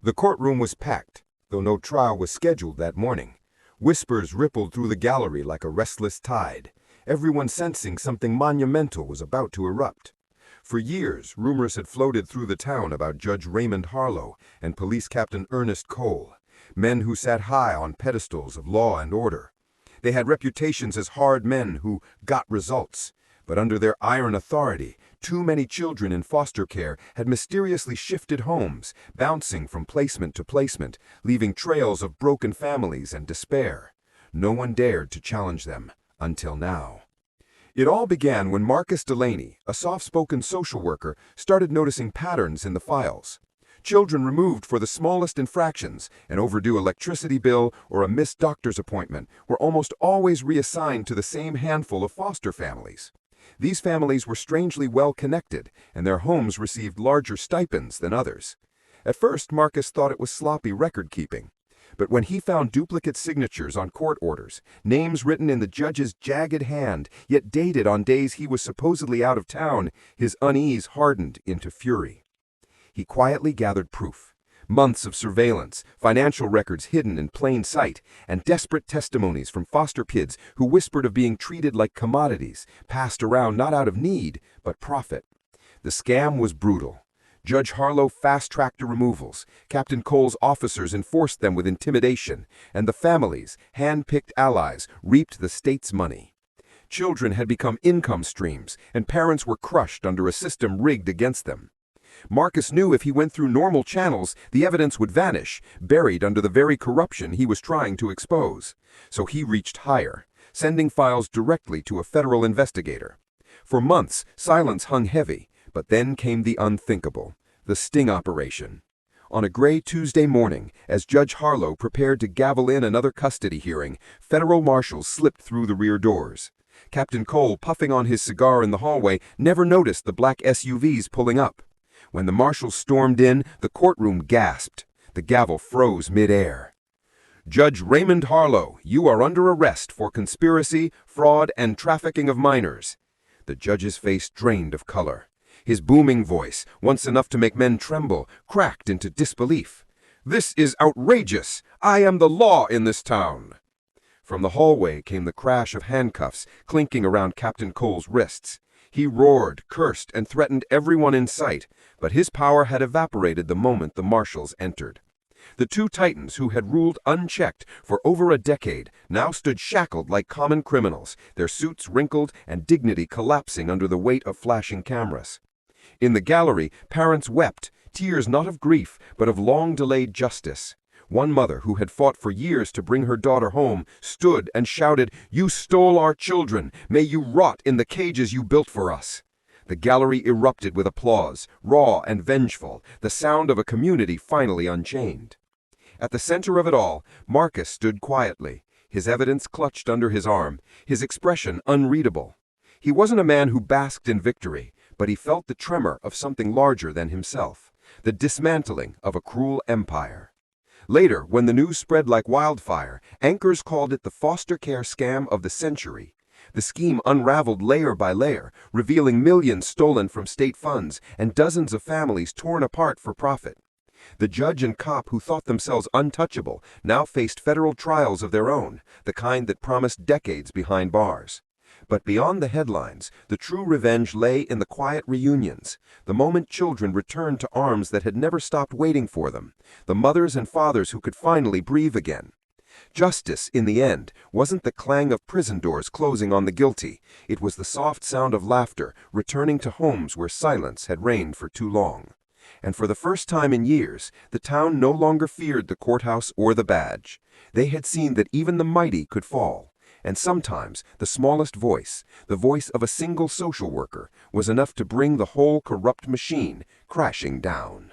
The courtroom was packed, though no trial was scheduled that morning. Whispers rippled through the gallery like a restless tide, everyone sensing something monumental was about to erupt. For years, rumors had floated through the town about Judge Raymond Harlow and Police Captain Ernest Cole, men who sat high on pedestals of law and order. They had reputations as hard men who got results, but under their iron authority, too many children in foster care had mysteriously shifted homes, bouncing from placement to placement, leaving trails of broken families and despair. No one dared to challenge them, until now. It all began when Marcus Delaney, a soft-spoken social worker, started noticing patterns in the files. Children removed for the smallest infractions, an overdue electricity bill or a missed doctor's appointment, were almost always reassigned to the same handful of foster families. These families were strangely well connected, and their homes received larger stipends than others. At first, Marcus thought it was sloppy record-keeping. But when he found duplicate signatures on court orders, names written in the judge's jagged hand, yet dated on days he was supposedly out of town, his unease hardened into fury. He quietly gathered proof. Months of surveillance, financial records hidden in plain sight, and desperate testimonies from foster kids who whispered of being treated like commodities, passed around not out of need, but profit. The scam was brutal. Judge Harlow fast-tracked the removals, Captain Cole's officers enforced them with intimidation, and the families, hand-picked allies, reaped the state's money. Children had become income streams, and parents were crushed under a system rigged against them. Marcus knew if he went through normal channels, the evidence would vanish, buried under the very corruption he was trying to expose. So he reached higher, sending files directly to a federal investigator. For months, silence hung heavy, but then came the unthinkable, the sting operation. On a gray Tuesday morning, as Judge Harlow prepared to gavel in another custody hearing, federal marshals slipped through the rear doors. Captain Cole, puffing on his cigar in the hallway, never noticed the black SUVs pulling up. When the marshals stormed in, the courtroom gasped. The gavel froze mid-air. Judge Raymond Harlow, you are under arrest for conspiracy, fraud, and trafficking of minors. The judge's face drained of color. His booming voice, once enough to make men tremble, cracked into disbelief. This is outrageous! I am the law in this town! From the hallway came the crash of handcuffs clinking around Captain Cole's wrists. He roared, cursed, and threatened everyone in sight, but his power had evaporated the moment the marshals entered. The two titans who had ruled unchecked for over a decade now stood shackled like common criminals, their suits wrinkled and dignity collapsing under the weight of flashing cameras. In the gallery, parents wept, tears not of grief, but of long-delayed justice. One mother, who had fought for years to bring her daughter home, stood and shouted, "You stole our children! May you rot in the cages you built for us!" The gallery erupted with applause, raw and vengeful, the sound of a community finally unchained. At the center of it all, Marcus stood quietly, his evidence clutched under his arm, his expression unreadable. He wasn't a man who basked in victory, but he felt the tremor of something larger than himself, the dismantling of a cruel empire. Later, when the news spread like wildfire, anchors called it the foster care scam of the century. The scheme unraveled layer by layer, revealing millions stolen from state funds and dozens of families torn apart for profit. The judge and cop who thought themselves untouchable now faced federal trials of their own, the kind that promised decades behind bars. But beyond the headlines, the true revenge lay in the quiet reunions, the moment children returned to arms that had never stopped waiting for them, the mothers and fathers who could finally breathe again. Justice, in the end, wasn't the clang of prison doors closing on the guilty. It was the soft sound of laughter returning to homes where silence had reigned for too long. And for the first time in years, the town no longer feared the courthouse or the badge. They had seen that even the mighty could fall. And sometimes the smallest voice, the voice of a single social worker, was enough to bring the whole corrupt machine crashing down.